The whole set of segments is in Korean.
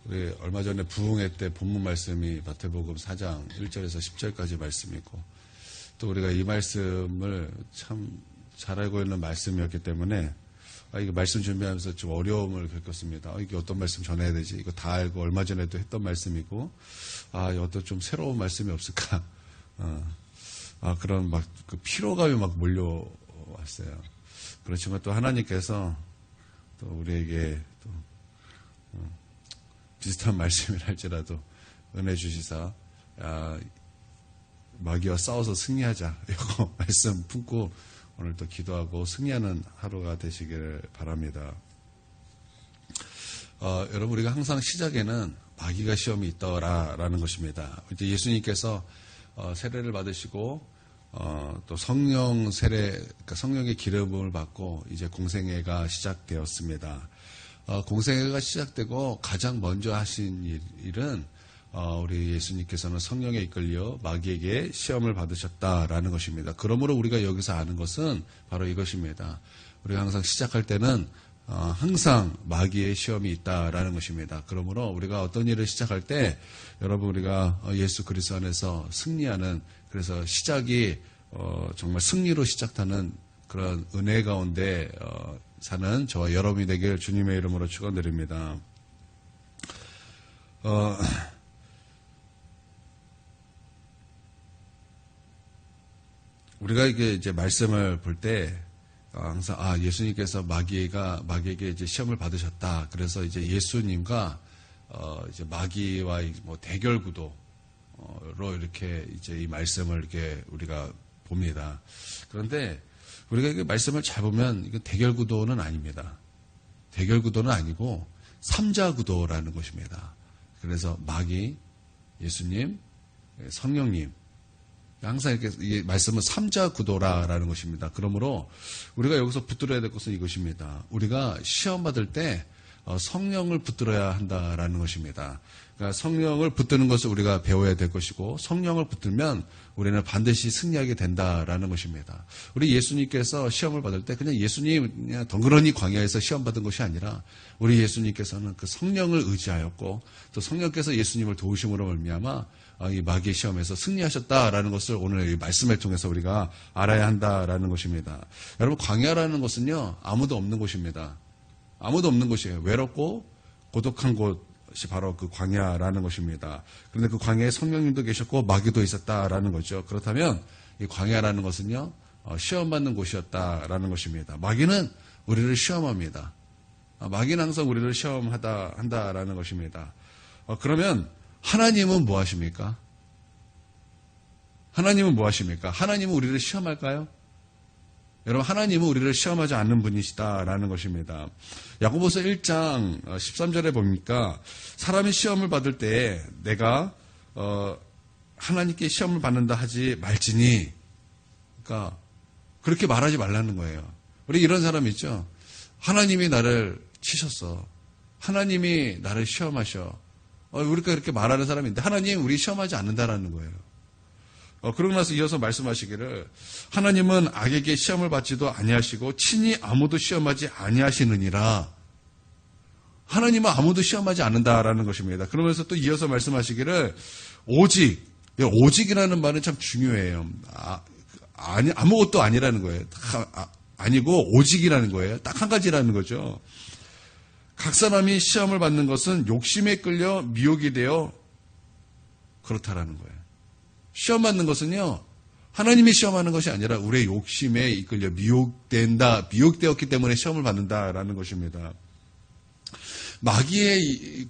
우리 얼마 전에 부흥회 때 본문 말씀이 마태복음 4장 1절에서 10절까지 말씀이고, 또 우리가 이 말씀을 참 잘 알고 있는 말씀이었기 때문에 이거 말씀 준비하면서 좀 어려움을 겪었습니다. 이게 어떤 말씀 전해야 되지? 이거 다 알고 얼마 전에도 했던 말씀이고, 어떤 좀 새로운 말씀이 없을까? 그런 그 피로감이 막 몰려왔어요. 그렇지만 또 하나님께서 또 우리에게 또 비슷한 말씀이라 할지라도 은혜 주시사, 마귀와 싸워서 승리하자. 이거 말씀 품고 오늘 또 기도하고 승리하는 하루가 되시기를 바랍니다. 여러분, 우리가 항상 시작에는 마귀가 시험이 있더라라는 것입니다. 이제 예수님께서 세례를 받으시고 또 성령 세례, 그러니까 성령의 기름을 받고 이제 공생애가 시작되었습니다. 공생애가 시작되고 가장 먼저 하신 일은 우리 예수님께서는 성령에 이끌려 마귀에게 시험을 받으셨다라는 것입니다. 그러므로 우리가 여기서 아는 것은 바로 이것입니다. 우리가 항상 시작할 때는 항상 마귀의 시험이 있다라는 것입니다. 그러므로 우리가 어떤 일을 시작할 때 여러분, 우리가 예수 그리스도 안에서 승리하는, 그래서 시작이 정말 승리로 시작하는 그런 은혜 가운데 사는 저와 여러분이 되길 주님의 이름으로 축원드립니다. 우리가 이제 말씀을 볼 때 항상 예수님께서 마귀에게 이제 시험을 받으셨다. 그래서 이제 예수님과 이제 마귀와 뭐 대결 구도로 이렇게 이제 이 말씀을 이렇게 우리가 봅니다. 그런데 우리가 이 말씀을 잘 보면 이건 대결 구도는 아닙니다. 대결 구도는 아니고 삼자 구도라는 것입니다. 그래서 마귀, 예수님, 성령님, 항상 이렇게 이 말씀은 삼자 구도라는 것입니다. 그러므로 우리가 여기서 붙들어야 될 것은 이것입니다. 우리가 시험 받을 때 성령을 붙들어야 한다라는 것입니다. 그러니까 성령을 붙드는 것을 우리가 배워야 될 것이고, 성령을 붙들면 우리는 반드시 승리하게 된다라는 것입니다. 우리 예수님께서 시험을 받을 때 그냥 예수님 그냥 덩그러니 광야에서 시험 받은 것이 아니라 우리 예수님께서는 그 성령을 의지하였고, 또 성령께서 예수님을 도우심으로 말미암아 이 마귀의 시험에서 승리하셨다라는 것을 오늘 이 말씀을 통해서 우리가 알아야 한다라는 것입니다. 여러분, 광야라는 것은요, 아무도 없는 곳입니다. 아무도 없는 곳이에요. 외롭고 고독한 곳이 바로 그 광야라는 것입니다. 그런데 그 광야에 성령님도 계셨고 마귀도 있었다라는 거죠. 그렇다면 이 광야라는 것은요, 시험받는 곳이었다라는 것입니다. 마귀는 우리를 시험합니다. 마귀는 항상 우리를 한다라는 것입니다. 그러면 하나님은 뭐 하십니까? 하나님은 뭐 하십니까? 하나님은 우리를 시험할까요? 여러분, 하나님은 우리를 시험하지 않는 분이시다라는 것입니다. 야고보서 1장 13절에 보니까 사람이 시험을 받을 때 내가 하나님께 시험을 받는다 하지 말지니, 그러니까 그렇게 말하지 말라는 거예요. 우리 이런 사람 있죠? 하나님이 나를 치셨어. 하나님이 나를 시험하셔. 우리가 그렇게 말하는 사람인데 하나님 우리 시험하지 않는다라는 거예요. 그러고 나서 이어서 말씀하시기를 하나님은 악에게 시험을 받지도 아니하시고 친히 아무도 시험하지 아니하시느니라. 하나님은 아무도 시험하지 않는다라는 것입니다. 그러면서 또 이어서 말씀하시기를 오직이라는 말은 참 중요해요. 아무것도 아니라는 거예요. 아니고 오직이라는 거예요. 딱 한 가지라는 거죠. 각 사람이 시험을 받는 것은 욕심에 끌려 미혹이 되어 그렇다라는 거예요. 시험 받는 것은요, 하나님이 시험하는 것이 아니라 우리의 욕심에 이끌려 미혹되었기 때문에 시험을 받는다라는 것입니다. 마귀의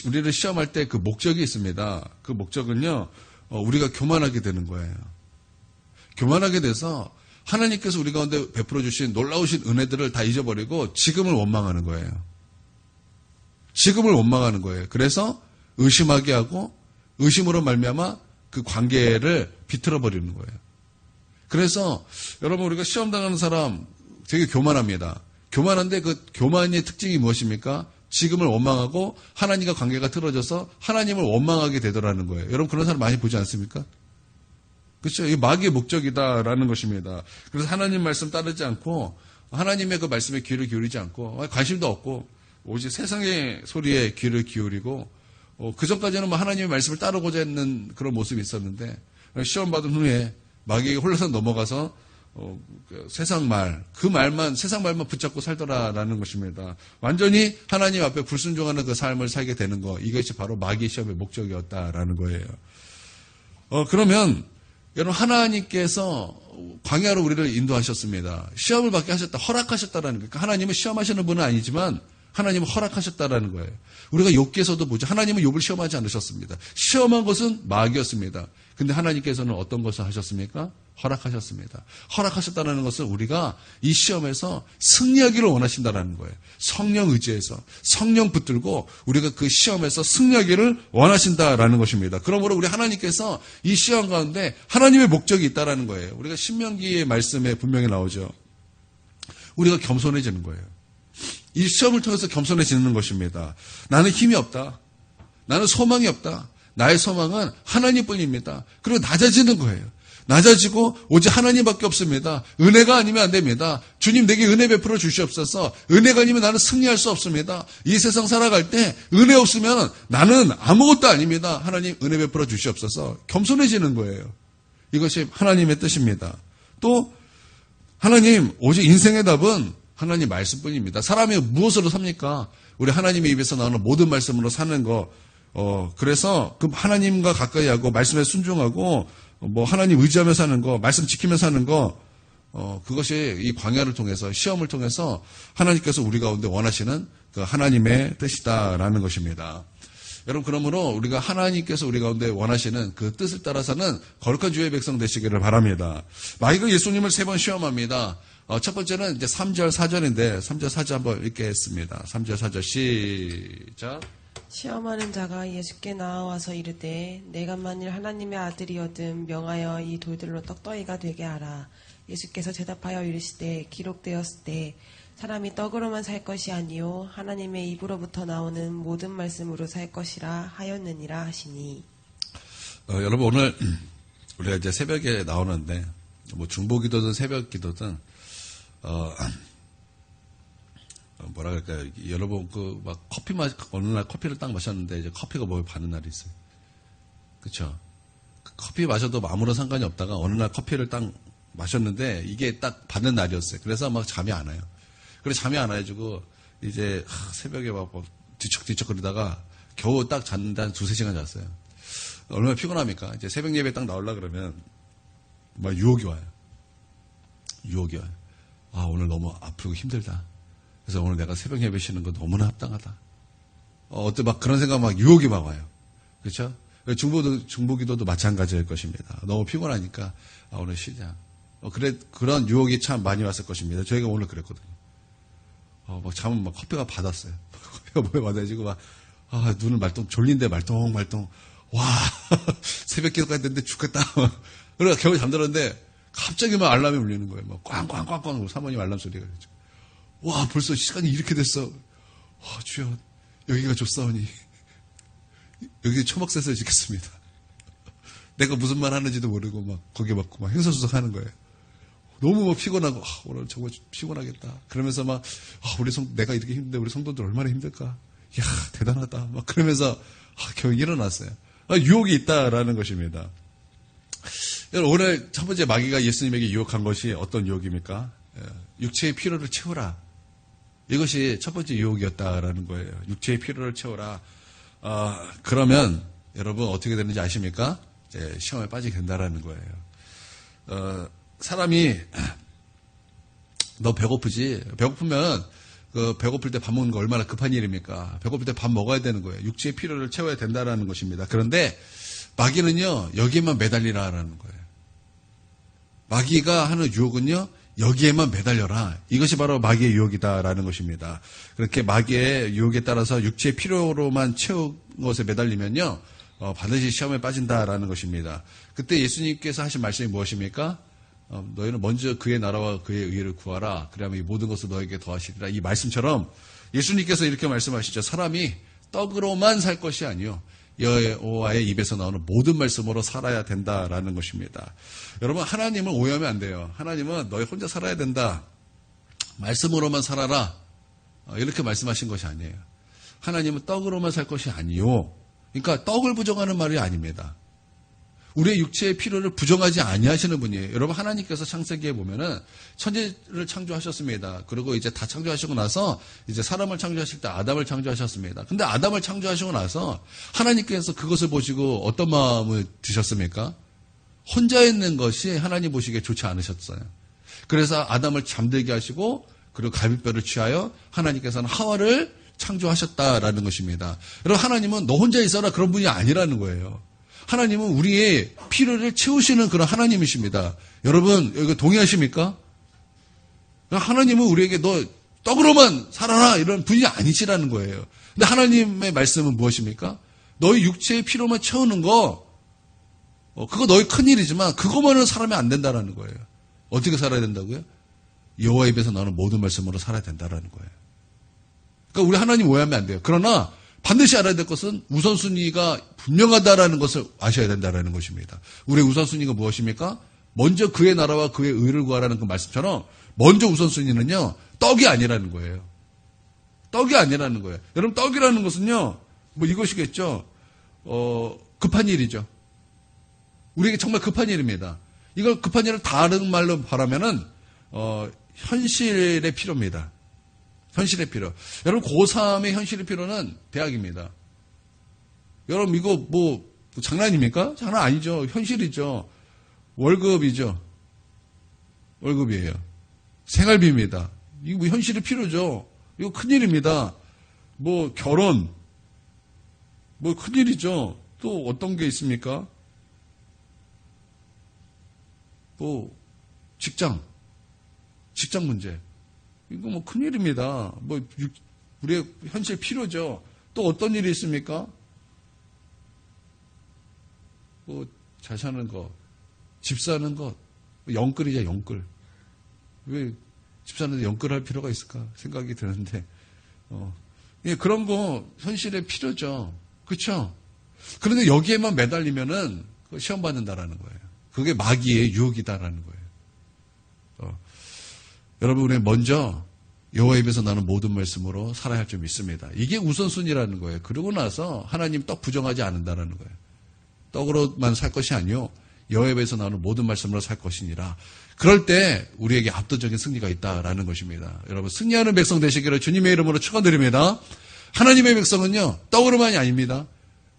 우리를 시험할 때 그 목적이 있습니다. 그 목적은요, 우리가 교만하게 되는 거예요. 교만하게 돼서 하나님께서 우리 가운데 베풀어 주신 놀라우신 은혜들을 다 잊어버리고 지금을 원망하는 거예요. 지금을 원망하는 거예요. 그래서 의심하게 하고 의심으로 말미암아 그 관계를 비틀어 버리는 거예요. 그래서 여러분, 우리가 시험 당하는 사람 되게 교만합니다. 교만한데 그 교만의 특징이 무엇입니까? 지금을 원망하고 하나님과 관계가 틀어져서 하나님을 원망하게 되더라는 거예요. 여러분, 그런 사람 많이 보지 않습니까? 그렇죠? 이게 마귀의 목적이다라는 것입니다. 그래서 하나님 말씀 따르지 않고 하나님의 그 말씀에 귀를 기울이지 않고 관심도 없고 오직 세상의 소리에 귀를 기울이고 그 전까지는 뭐 하나님의 말씀을 따르고자 했는 그런 모습이 있었는데 시험 받은 후에 마귀에게 홀라서 넘어가서 세상 말만 붙잡고 살더라라는 것입니다. 완전히 하나님 앞에 불순종하는 그 삶을 살게 되는 거, 이것이 바로 마귀 시험의 목적이었다라는 거예요. 그러면 여러분, 하나님께서 광야로 우리를 인도하셨습니다. 시험을 받게 하셨다, 허락하셨다라는 거예요. 하나님은 시험하시는 분은 아니지만 하나님은 허락하셨다라는 거예요. 우리가 욥기에서도 보죠. 하나님은 욥을 시험하지 않으셨습니다. 시험한 것은 마귀였습니다. 근데 하나님께서는 어떤 것을 하셨습니까? 허락하셨습니다. 허락하셨다는 것은 우리가 이 시험에서 승리하기를 원하신다는 거예요. 성령 의지해서, 성령 붙들고 우리가 그 시험에서 승리하기를 원하신다라는 것입니다. 그러므로 우리 하나님께서 이 시험 가운데 하나님의 목적이 있다라는 거예요. 우리가 신명기의 말씀에 분명히 나오죠. 우리가 겸손해지는 거예요. 이 시험을 통해서 겸손해지는 것입니다. 나는 힘이 없다. 나는 소망이 없다. 나의 소망은 하나님뿐입니다. 그리고 낮아지는 거예요. 낮아지고 오직 하나님밖에 없습니다. 은혜가 아니면 안 됩니다. 주님 내게 은혜 베풀어 주시옵소서. 은혜가 아니면 나는 승리할 수 없습니다. 이 세상 살아갈 때 은혜 없으면 나는 아무것도 아닙니다. 하나님 은혜 베풀어 주시옵소서. 겸손해지는 거예요. 이것이 하나님의 뜻입니다. 또 하나님 오직 인생의 답은 하나님 말씀뿐입니다. 사람이 무엇으로 삽니까? 우리 하나님의 입에서 나오는 모든 말씀으로 사는 거. 그래서 그 하나님과 가까이 하고 말씀에 순종하고 하나님 의지하며 사는 거, 말씀 지키며 사는 거, 그것이 이 광야를 통해서, 시험을 통해서 하나님께서 우리 가운데 원하시는 그 하나님의 뜻이다라는 것입니다. 여러분, 그러므로 우리가 하나님께서 우리 가운데 원하시는 그 뜻을 따라서는 거룩한 주의 백성 되시기를 바랍니다. 마귀가 예수님을 3번 시험합니다. 첫 번째는 이제 3절, 4절인데, 3절, 4절 한번 읽겠습니다. 3절, 4절 시작. 시험하는 자가 예수께 나와서 이르되 내가 만일 하나님의 아들이거든 명하여 이 돌들로 떡더기가 되게 하라. 예수께서 대답하여 이르시되 기록되었을 때 사람이 떡으로만 살 것이 아니요 하나님의 입으로부터 나오는 모든 말씀으로 살 것이라 하였느니라 하시니. 여러분, 오늘 우리가 이제 새벽에 나오는데 뭐 중보기도든 새벽기도든 뭐라 그럴까요? 여러분, 어느 날 커피를 딱 마셨는데, 이제 커피가 몸에 받는 날이 있어요. 그쵸? 커피 마셔도 아무런 상관이 없다가, 어느 날 커피를 딱 마셨는데, 이게 딱 받는 날이었어요. 그래서 막 잠이 안 와요. 그래서 잠이 안 와가지고, 이제, 새벽에 막 뒤척뒤척 거리다가, 겨우 딱 잤는데 한 2-3시간 잤어요. 얼마나 피곤합니까? 이제 새벽 예배 딱 나오려고 그러면, 막 유혹이 와요. 아, 오늘 너무 아프고 힘들다. 그래서 오늘 내가 새벽 예배 쉬는 거 너무나 합당하다. 어때 막 그런 생각 막 유혹이 막 와요. 그렇죠? 중보기도도 마찬가지일 것입니다. 너무 피곤하니까 오늘 쉬자. 그런 유혹이 참 많이 왔을 것입니다. 저희가 오늘 그랬거든요. 막 잠은 막 커피가 받았어요. 커피가 몸에 받아가지고 눈을 졸린데 말똥말똥. 와, 새벽 기도까지 됐는데 죽겠다. 그래서 겨우 잠들었는데 갑자기 막 알람이 울리는 거예요. 막 꽝꽝꽝꽝 사모님 알람 소리가 그랬죠. 와, 벌써 시간이 이렇게 됐어. 주여, 여기가 좋사오니 여기 초막새서 지켰습니다. 내가 무슨 말 하는지도 모르고 막 거기에 막 행서수석 하는 거예요. 너무 막 피곤하고 오늘 정말 피곤하겠다. 그러면서 막 내가 이렇게 힘든데 우리 성도들 얼마나 힘들까. 이야, 대단하다. 막 그러면서 겨우 일어났어요. 유혹이 있다라는 것입니다. 오늘 첫 번째 마귀가 예수님에게 유혹한 것이 어떤 유혹입니까? 육체의 필요를 채우라. 이것이 첫 번째 유혹이었다라는 거예요. 육체의 필요를 채우라. 그러면 여러분 어떻게 되는지 아십니까? 이제 시험에 빠지게 된다라는 거예요. 사람이 너 배고프지? 배고프면 배고플 때 밥 먹는 거 얼마나 급한 일입니까? 배고플 때 밥 먹어야 되는 거예요. 육체의 필요를 채워야 된다라는 것입니다. 그런데 마귀는요, 여기에만 매달리라라는 거예요. 마귀가 하는 유혹은요, 여기에만 매달려라. 이것이 바로 마귀의 유혹이다라는 것입니다. 그렇게 마귀의 유혹에 따라서 육체의 필요로만 채운 것에 매달리면요, 반드시 시험에 빠진다라는 것입니다. 그때 예수님께서 하신 말씀이 무엇입니까? 너희는 먼저 그의 나라와 그의 의를 구하라. 그러면 이 모든 것을 너에게 더하시리라. 이 말씀처럼 예수님께서 이렇게 말씀하시죠. 사람이 떡으로만 살 것이 아니요 여호와의 입에서 나오는 모든 말씀으로 살아야 된다라는 것입니다. 여러분, 하나님을 오해하면 안 돼요. 하나님은 너희 혼자 살아야 된다. 말씀으로만 살아라. 이렇게 말씀하신 것이 아니에요. 하나님은 떡으로만 살 것이 아니요 그러니까 떡을 부정하는 말이 아닙니다. 우리의 육체의 필요를 부정하지 아니하시는 분이에요. 여러분, 하나님께서 창세기에 보면은 천지를 창조하셨습니다. 그리고 이제 다 창조하시고 나서 이제 사람을 창조하실 때 아담을 창조하셨습니다. 근데 아담을 창조하시고 나서 하나님께서 그것을 보시고 어떤 마음을 드셨습니까? 혼자 있는 것이 하나님 보시기에 좋지 않으셨어요. 그래서 아담을 잠들게 하시고 그리고 갈빗뼈를 취하여 하나님께서는 하와를 창조하셨다라는 것입니다. 여러분, 하나님은 너 혼자 있어라 그런 분이 아니라는 거예요. 하나님은 우리의 필요를 채우시는 그런 하나님이십니다. 여러분, 여기 동의하십니까? 하나님은 우리에게 너 떡으로만 살아라 이런 분이 아니시라는 거예요. 근데 하나님의 말씀은 무엇입니까? 너희 육체의 필요만 채우는 거, 그거 너희 큰일이지만 그거만은 살아면 안 된다라는 거예요. 어떻게 살아야 된다고요? 여호와 입에서 나오는 모든 말씀으로 살아야 된다라는 거예요. 그러니까 우리 하나님 오해하면 안 돼요. 그러나 반드시 알아야 될 것은 우선순위가 분명하다라는 것을 아셔야 된다라는 것입니다. 우리의 우선순위가 무엇입니까? 먼저 그의 나라와 그의 의를 구하라는 그 말씀처럼 먼저 우선순위는요, 떡이 아니라는 거예요. 떡이 아니라는 거예요. 여러분, 떡이라는 것은요, 뭐 이것이겠죠. 급한 일이죠. 우리에게 정말 급한 일입니다. 이걸 급한 일을 다른 말로 말하면은 현실의 필요입니다. 현실의 필요. 여러분, 고3의 현실의 필요는 대학입니다. 여러분, 이거 뭐 장난입니까? 장난 아니죠. 현실이죠. 월급이죠. 월급이에요. 생활비입니다. 이거 뭐 현실의 필요죠. 이거 큰일입니다. 뭐 결혼, 뭐 큰일이죠. 또 어떤 게 있습니까? 뭐 직장 문제. 이거 뭐 큰일입니다. 뭐 우리의 현실 필요죠. 또 어떤 일이 있습니까? 뭐 잘 사는 거, 집 사는 것, 영끌이자 영끌. 왜 집 사는데 영끌할 필요가 있을까 생각이 드는데, 그런 거 현실의 필요죠. 그렇죠? 그런데 여기에만 매달리면은 시험 받는다라는 거예요. 그게 마귀의 유혹이다라는 거예요. 여러분, 우리 먼저 여호와 입에서 나는 모든 말씀으로 살아야 할 줄 믿습니다. 이게 우선순위라는 거예요. 그러고 나서 하나님 떡 부정하지 않는다라는 거예요. 떡으로만 살 것이 아니요, 여호와 입에서 나는 모든 말씀으로 살 것이니라. 그럴 때 우리에게 압도적인 승리가 있다라는 것입니다. 여러분, 승리하는 백성 되시기를 주님의 이름으로 축원드립니다. 하나님의 백성은요, 떡으로만이 아닙니다.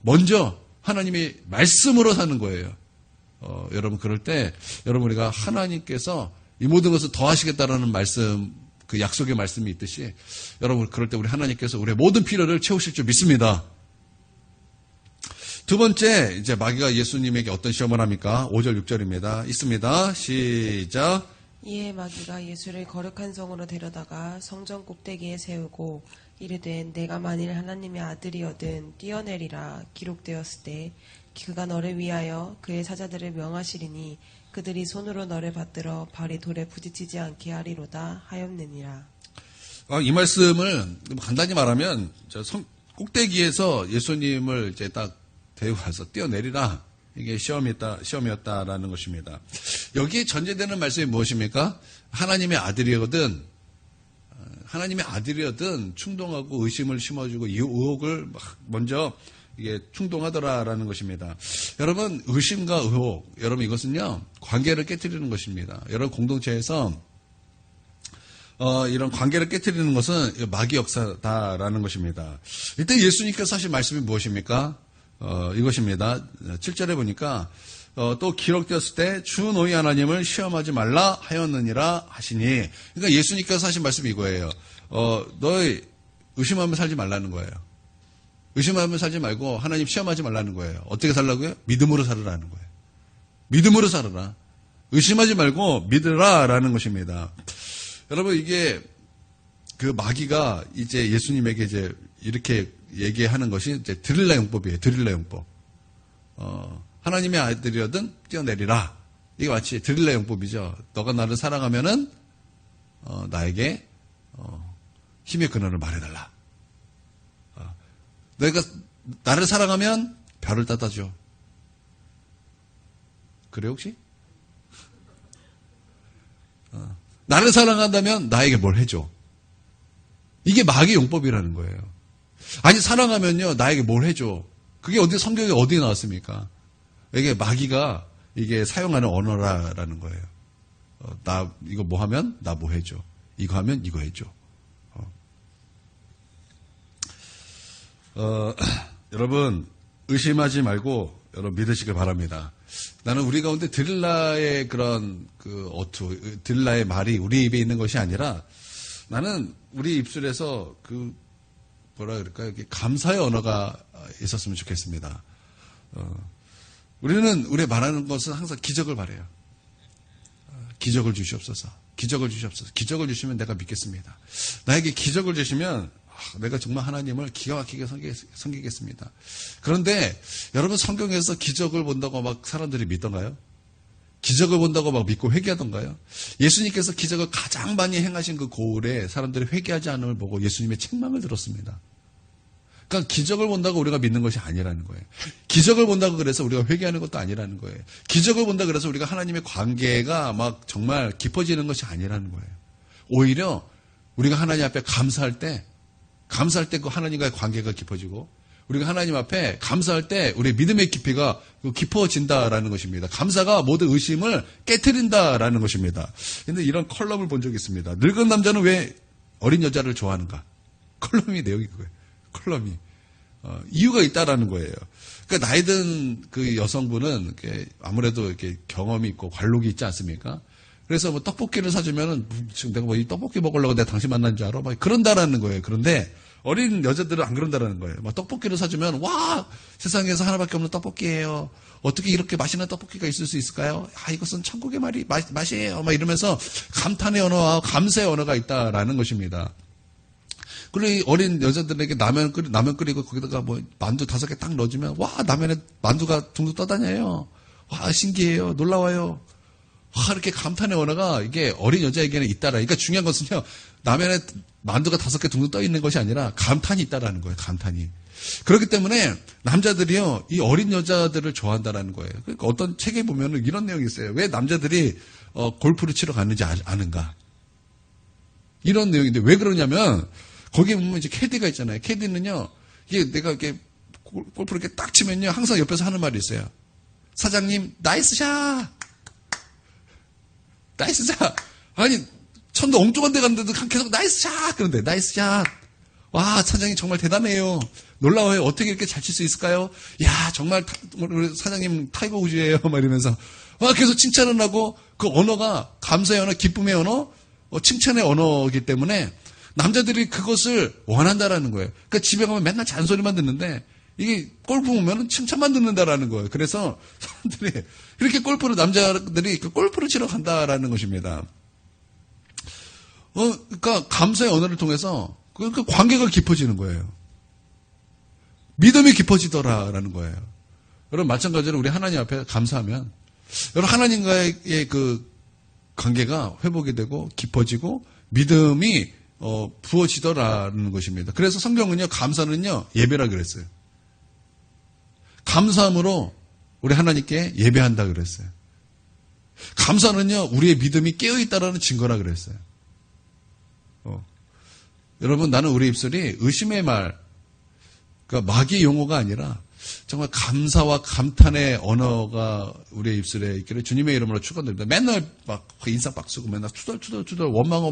먼저 하나님의 말씀으로 사는 거예요. 여러분, 그럴 때 여러분, 우리가 하나님께서 이 모든 것을 더하시겠다라는 말씀, 그 약속의 말씀이 있듯이 여러분, 그럴 때 우리 하나님께서 우리의 모든 필요를 채우실 줄 믿습니다. 두 번째, 이제 마귀가 예수님에게 어떤 시험을 합니까? 5절 6절입니다. 있습니다. 시작. 이에 마귀가 예수를 거룩한 성으로 데려다가 성전 꼭대기에 세우고 이르되 내가 만일 하나님의 아들이거든 뛰어내리라 기록되었을 때 그가 너를 위하여 그의 사자들을 명하시리니 그들이 손으로 너를 받들어 발이 돌에 부딪히지 않게 하리로다 하였느니라. 이 말씀을 간단히 말하면 꼭대기에서 예수님을 이제 딱 데리고 가서 뛰어내리라. 이게 시험이었다라는 것입니다. 여기에 전제되는 말씀이 무엇입니까? 하나님의 아들이거든. 하나님의 아들이거든 충동하고 의심을 심어주고 이 의혹을 막 먼저 이게 충동하더라라는 것입니다. 여러분, 의심과 의혹, 여러분 이것은요 관계를 깨뜨리는 것입니다. 여러분 공동체에서 이런 관계를 깨뜨리는 것은 마귀 역사다라는 것입니다. 이때 예수님께서 하신 말씀이 무엇입니까? 이것입니다. 7절에 보니까 또 기록되었을 때 주 너희 하나님을 시험하지 말라 하였느니라 하시니, 그러니까 예수님께서 하신 말씀이 이거예요. 너희 의심하면 살지 말라는 거예요. 의심하면 살지 말고 하나님 시험하지 말라는 거예요. 어떻게 살라고요? 믿음으로 살으라는 거예요. 믿음으로 살아라. 의심하지 말고 믿으라라는 것입니다. 여러분, 이게 그 마귀가 이제 예수님에게 이제 이렇게 얘기하는 것이 이제 드릴라 용법이에요. 드릴라 용법. 하나님의 아들이거든 뛰어내리라. 이게 마치 드릴라 용법이죠. 너가 나를 사랑하면은 나에게 힘의 근원을 말해달라. 너희가 나를 사랑하면 별을 따다줘. 그래 혹시? 나를 사랑한다면 나에게 뭘 해줘. 이게 마귀의 용법이라는 거예요. 아니, 사랑하면요 나에게 뭘 해줘. 그게 성경에 어디에 나왔습니까? 이게 마귀가 이게 사용하는 언어라는 거예요. 나 이거 뭐 하면 나 뭐 해줘. 이거 하면 이거 해줘. 여러분 의심하지 말고 여러분 믿으시길 바랍니다. 나는 우리 가운데 드릴라의 그런 드릴라의 말이 우리 입에 있는 것이 아니라 나는 우리 입술에서 뭐라 그럴까요? 감사의 언어가 있었으면 좋겠습니다. 우리 말하는 것은 항상 기적을 바라요. 기적을 주시옵소서. 기적을 주시옵소서. 기적을 주시면 내가 믿겠습니다. 나에게 기적을 주시면 내가 정말 하나님을 기가 막히게 섬기겠습니다. 그런데 여러분 성경에서 기적을 본다고 막 사람들이 믿던가요? 기적을 본다고 막 믿고 회개하던가요? 예수님께서 기적을 가장 많이 행하신 그 고을에 사람들이 회개하지 않음을 보고 예수님의 책망을 들었습니다. 그러니까 기적을 본다고 우리가 믿는 것이 아니라는 거예요. 기적을 본다고 그래서 우리가 회개하는 것도 아니라는 거예요. 기적을 본다 그래서 우리가 하나님의 관계가 막 정말 깊어지는 것이 아니라는 거예요. 오히려 우리가 하나님 앞에 감사할 때 그 하나님과의 관계가 깊어지고 우리가 하나님 앞에 감사할 때 우리의 믿음의 깊이가 깊어진다라는 것입니다. 감사가 모든 의심을 깨트린다라는 것입니다. 그런데 이런 컬럼을 본 적이 있습니다. 늙은 남자는 왜 어린 여자를 좋아하는가? 컬럼이 내용이 그거예요. 컬럼이. 이유가 있다라는 거예요. 그러니까 나이 든 그 여성분은 아무래도 이렇게 경험이 있고 관록이 있지 않습니까? 그래서 뭐 떡볶이를 사주면은 지금 내가 뭐 이 떡볶이 먹으려고 내가 당신 만난 줄 알아? 막 그런다라는 거예요. 그런데 어린 여자들은 안 그런다라는 거예요. 막 떡볶이를 사주면 와 세상에서 하나밖에 없는 떡볶이예요. 어떻게 이렇게 맛있는 떡볶이가 있을 수 있을까요? 이것은 천국의 맛이에요. 막 이러면서 감탄의 언어와 감사의 언어가 있다라는 것입니다. 그리고 어린 여자들에게 라면 끓이고 거기다가 뭐 만두 5개 딱 넣어주면 와 라면에 만두가 둥둥 떠다녀요. 와 신기해요. 놀라워요. 이렇게 감탄의 언어가 이게 어린 여자에게는 있다라. 그러니까 중요한 것은요. 라면에 만두가 5개 둥둥 떠 있는 것이 아니라 감탄이 있다라는 거예요. 감탄이. 그렇기 때문에 남자들이요. 이 어린 여자들을 좋아한다라는 거예요. 그러니까 어떤 책에 보면은 이런 내용이 있어요. 왜 남자들이 골프를 치러 가는지 아는가? 이런 내용인데 왜 그러냐면 거기에 보면 이제 캐디가 있잖아요. 캐디는요. 이게 내가 이렇게 골프를 이렇게 딱 치면요. 항상 옆에서 하는 말이 있어요. 사장님 나이스 샷. 나이스 샷. 아니, 천도 엉뚱한 데 갔는데도 계속 나이스 샷. 그런데 나이스 샷. 와, 사장님 정말 대단해요. 놀라워요. 어떻게 이렇게 잘 칠 수 있을까요? 야, 정말 우리 사장님 타이거 우즈예요. 막 이러면서 계속 칭찬을 하고 그 언어가 감사의 언어, 기쁨의 언어, 칭찬의 언어이기 때문에 남자들이 그것을 원한다라는 거예요. 그러니까 집에 가면 맨날 잔소리만 듣는데 이게 골프 보면은 칭찬만 듣는다라는 거예요. 그래서 사람들이 이렇게 남자들이 골프를 치러 간다라는 것입니다. 그러니까 감사의 언어를 통해서 그 관계가 깊어지는 거예요. 믿음이 깊어지더라라는 거예요. 여러분 마찬가지로 우리 하나님 앞에 감사하면 여러분 하나님과의 그 관계가 회복이 되고 깊어지고 믿음이 부어지더라는 것입니다. 그래서 성경은요 감사는요 예배라 그랬어요. 감사함으로 우리 하나님께 예배한다 그랬어요. 감사는요 우리의 믿음이 깨어있다라는 증거라 그랬어요. 여러분 나는 우리 입술이 의심의 말, 그러니까 마귀의 용어가 아니라 정말 감사와 감탄의 언어가 우리의 입술에 있기를 주님의 이름으로 축원드립니다. 맨날 막 인상박 쓰고 맨날 투덜 원망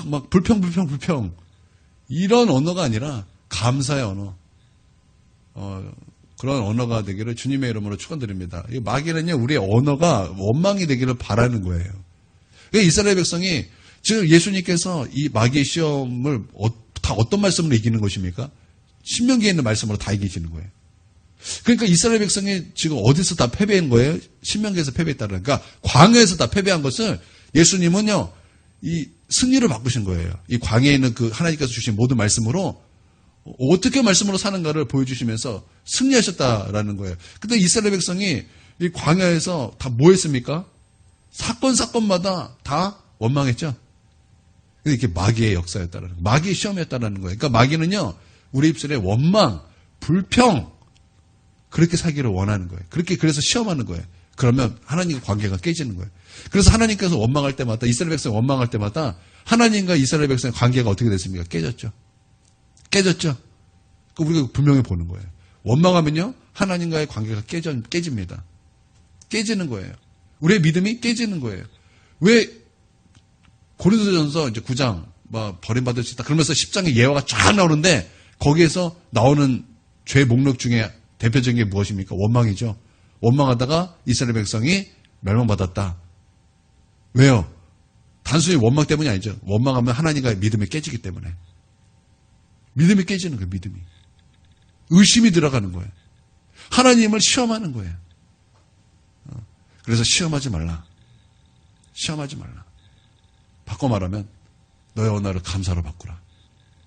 막 불평 이런 언어가 아니라 감사의 언어. 그런 언어가 되기를 주님의 이름으로 축원드립니다. 마귀는요 우리의 언어가 원망이 되기를 바라는 거예요. 이스라엘 백성이 지금 예수님께서 이 마귀의 시험을 다 어떤 말씀으로 이기는 것입니까? 신명기에 있는 말씀으로 다 이기시는 거예요. 그러니까 이스라엘 백성이 지금 어디서 다 패배한 거예요? 신명기에서 패배했다는. 그러니까 광야에서 다 패배한 것을 예수님은요 이 승리를 바꾸신 거예요. 이 광야에 있는 그 하나님께서 주신 모든 말씀으로 어떻게 말씀으로 사는가를 보여주시면서 승리하셨다라는 거예요. 근데 이스라엘 백성이 이 광야에서 다 뭐 했습니까? 사건마다 다 원망했죠. 이게 마귀의 역사였다라는 거예요. 마귀의 시험이었다라는 거예요. 그러니까 마귀는요, 우리 입술에 원망, 불평, 그렇게 살기를 원하는 거예요. 그래서 시험하는 거예요. 그러면 하나님과 관계가 깨지는 거예요. 그래서 하나님께서 원망할 때마다, 이스라엘 백성이 원망할 때마다 하나님과 이스라엘 백성의 관계가 어떻게 됐습니까? 깨졌죠. 우리가 분명히 보는 거예요. 원망하면요, 하나님과의 관계가 깨집니다. 깨지는 거예요. 우리의 믿음이 깨지는 거예요. 왜 고린도전서 이제 9장 버림받을 수 있다 그러면서 10장의 예화가 쫙 나오는데 거기에서 나오는 죄 목록 중에 대표적인 게 무엇입니까? 원망이죠. 원망하다가 이스라엘 백성이 멸망받았다. 왜요? 단순히 원망 때문이 아니죠. 원망하면 하나님과의 믿음이 깨지기 때문에. 믿음이 깨지는 거예요. 믿음이. 의심이 들어가는 거예요. 하나님을 시험하는 거예요. 그래서 시험하지 말라. 시험하지 말라. 바꿔 말하면 너의 언어를 감사로 바꾸라.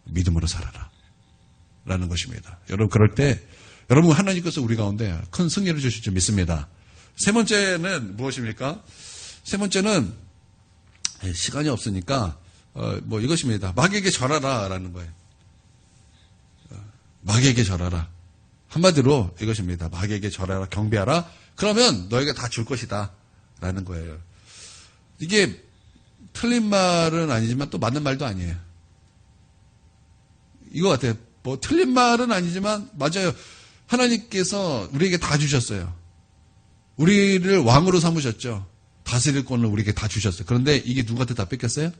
믿음으로 살아라. 라는 것입니다. 여러분 그럴 때 여러분 하나님께서 우리 가운데 큰 승리를 주실 줄 믿습니다. 세 번째는 무엇입니까? 세 번째는 시간이 없으니까 이것입니다. 마귀에게 절하라 라는 거예요. 마귀에게 절하라. 한마디로 이것입니다. 마귀에게 절하라, 경배하라. 그러면 너에게 다 줄 것이다 라는 거예요. 이게 틀린 말은 아니지만 또 맞는 말도 아니에요. 이거 같아요. 틀린 말은 아니지만 맞아요. 하나님께서 우리에게 다 주셨어요. 우리를 왕으로 삼으셨죠. 다스릴 권을 우리에게 다 주셨어요. 그런데 이게 누구한테 다 뺏겼어요?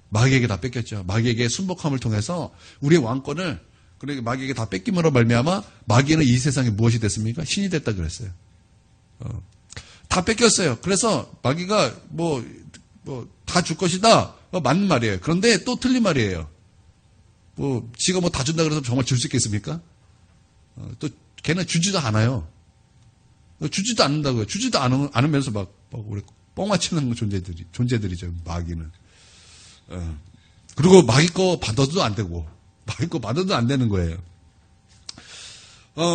마귀에게 다 뺏겼죠. 마귀에게 순복함을 통해서 우리의 왕권을 그러니까 마귀에게 다 뺏김으로 말미암아 마귀는 이 세상에 무엇이 됐습니까? 신이 됐다 그랬어요. 다 뺏겼어요. 그래서 마귀가 다 줄 것이다. 맞는 말이에요. 그런데 또 틀린 말이에요. 지가 다 준다 그래서 정말 줄 수 있겠습니까? 또 걔는 주지도 않아요. 주지도 않는다고요. 주지도 않으면서 우리 뻥 맞히는 존재들이죠. 마귀는. 그리고 마귀 거 받아도 안 되고, 마귀 거 받아도 안 되는 거예요.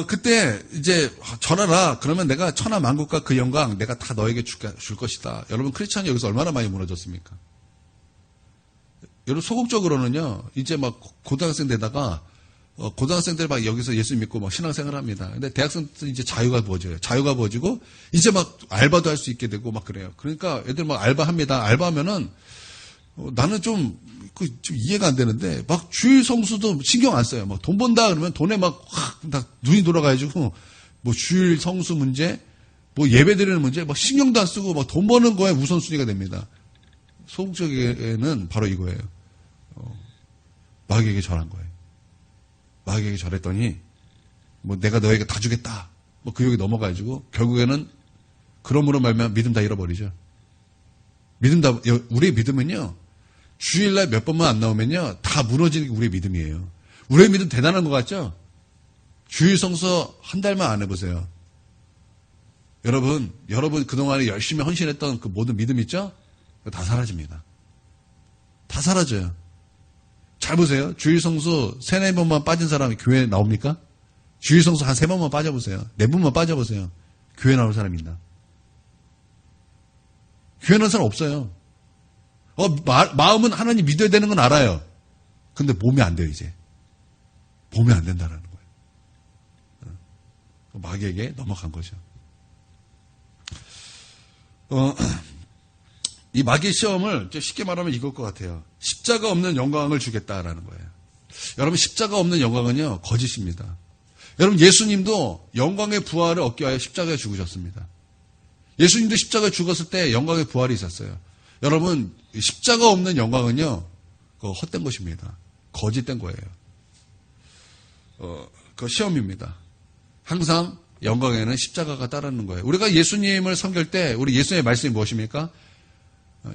그때 이제 절하라. 그러면 내가 천하 만국과 그 영광 내가 다 너에게 줄 것이다. 여러분 크리스찬이 여기서 얼마나 많이 무너졌습니까? 여러분 소극적으로는요. 이제 고등학생 되다가 고등학생들 여기서 예수 믿고 신앙생활 합니다. 근데 대학생들 이제 자유가 부어져요. 자유가 부어지고 이제 알바도 할 수 있게 되고 그래요. 그러니까 애들 알바합니다. 알바하면은 나는 좀 이해가 안 되는데 주일 성수도 신경 안 써요. 돈 번다 그러면 돈에 다 눈이 돌아가지고 주일 성수 문제, 예배 드리는 문제 신경도 안 쓰고 돈 버는 거에 우선순위가 됩니다. 소극적에는 바로 이거예요. 마귀에게 절한 거예요. 마귀에게 절했더니 내가 너에게 다 주겠다. 그 욕이 넘어가지고 결국에는 그러므로 말면 믿음 다 잃어버리죠. 우리의 믿음은요. 주일날 몇 번만 안 나오면요. 다 무너지는 게 우리의 믿음이에요. 우리의 믿음 대단한 것 같죠? 주일 성서 한 달만 안 해보세요. 여러분 그동안에 열심히 헌신했던 그 모든 믿음 있죠? 다 사라집니다. 다 사라져요. 잘 보세요. 주일 성수 3-4번만 빠진 사람이 교회에 나옵니까? 주일 성수 한 3번만 빠져보세요. 4번만 빠져보세요. 교회 나올 사람 있나? 교회 나올 사람 없어요. 마음은 하나님 믿어야 되는 건 알아요. 근데 몸이 안 돼요, 이제. 몸이 안 된다는 거예요. 마귀에게 넘어간 거죠. 이 마귀의 시험을 쉽게 말하면 이걸 것 같아요. 십자가 없는 영광을 주겠다라는 거예요. 여러분 십자가 없는 영광은요 거짓입니다. 여러분 예수님도 영광의 부활을 얻기 위하여 십자가에 죽으셨습니다. 예수님도 십자가에 죽었을 때 영광의 부활이 있었어요. 여러분 십자가 없는 영광은요 그거 헛된 것입니다. 거짓된 거예요. 그 시험입니다. 항상 영광에는 십자가가 따르는 거예요. 우리가 예수님을 섬길 때 우리 예수님의 말씀이 무엇입니까?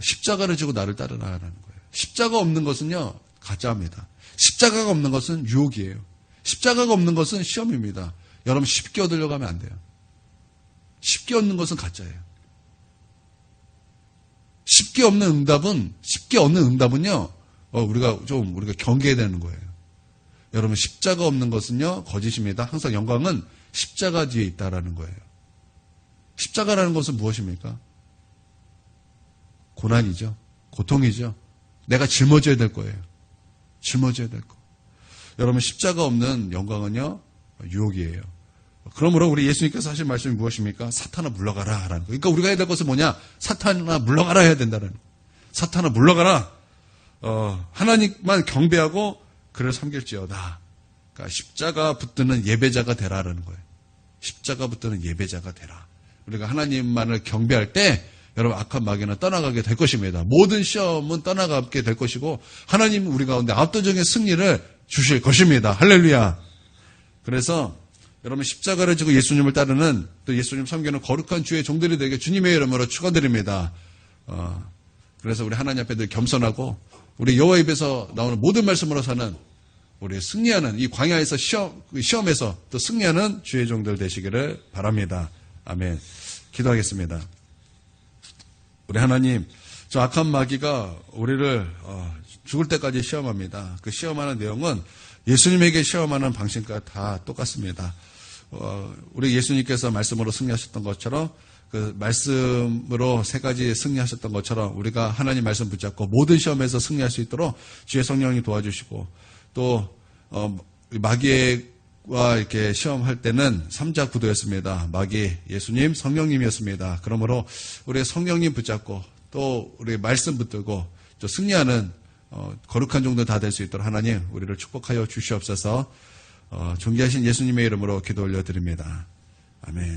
십자가를 지고 나를 따르라라는 거예요. 십자가 없는 것은요 가짜입니다. 십자가가 없는 것은 유혹이에요. 십자가가 없는 것은 시험입니다. 여러분 쉽게 얻으려고 하면 안 돼요. 쉽게 얻는 것은 가짜예요. 쉽게 얻는 응답은요 우리가 경계해야 되는 거예요. 여러분 십자가 없는 것은요 거짓입니다. 항상 영광은 십자가 뒤에 있다라는 거예요. 십자가라는 것은 무엇입니까? 고난이죠. 고통이죠. 내가 짊어져야 될 거예요. 짊어져야 될 거. 여러분 십자가 없는 영광은요 유혹이에요. 그러므로 우리 예수님께서 하신 말씀이 무엇입니까? 사탄아 물러가라 라는 거. 그러니까 우리가 해야 될 것은 뭐냐? 사탄아 물러가라 해야 된다는 거. 사탄아 물러가라. 하나님만 경배하고 그를 섬길지어다 그러니까 십자가 붙드는 예배자가 되라라는 거예요. 십자가 붙드는 예배자가 되라. 우리가 하나님만을 경배할 때 여러분 악한 마귀는 떠나가게 될 것입니다. 모든 시험은 떠나가게 될 것이고 하나님은 우리 가운데 압도적인 승리를 주실 것입니다. 할렐루야. 그래서 여러분 십자가를 지고 예수님을 따르는 또 예수님 섬기는 거룩한 주의 종들이 되게 주님의 이름으로 축원드립니다. 그래서 우리 하나님 앞에 늘 겸손하고 우리 여호와 입에서 나오는 모든 말씀으로 사는 우리 승리하는 이 광야에서 시험에서 또 승리하는 주의 종들 되시기를 바랍니다. 아멘. 기도하겠습니다. 우리 하나님, 저 악한 마귀가 우리를 죽을 때까지 시험합니다. 그 시험하는 내용은 예수님에게 시험하는 방식과 다 똑같습니다. 우리 예수님께서 말씀으로 승리하셨던 것처럼 그 말씀으로 세 가지 승리하셨던 것처럼 우리가 하나님 말씀 붙잡고 모든 시험에서 승리할 수 있도록 주의 성령이 도와주시고 또 마귀와 이렇게 시험할 때는 삼자 구도였습니다. 마귀, 예수님, 성령님이었습니다. 그러므로 우리 성령님 붙잡고 또 우리 말씀 붙들고 또 승리하는 거룩한 종들 다 될 수 있도록 하나님 우리를 축복하여 주시옵소서. 존귀하신 예수님의 이름으로 기도 올려드립니다. 아멘.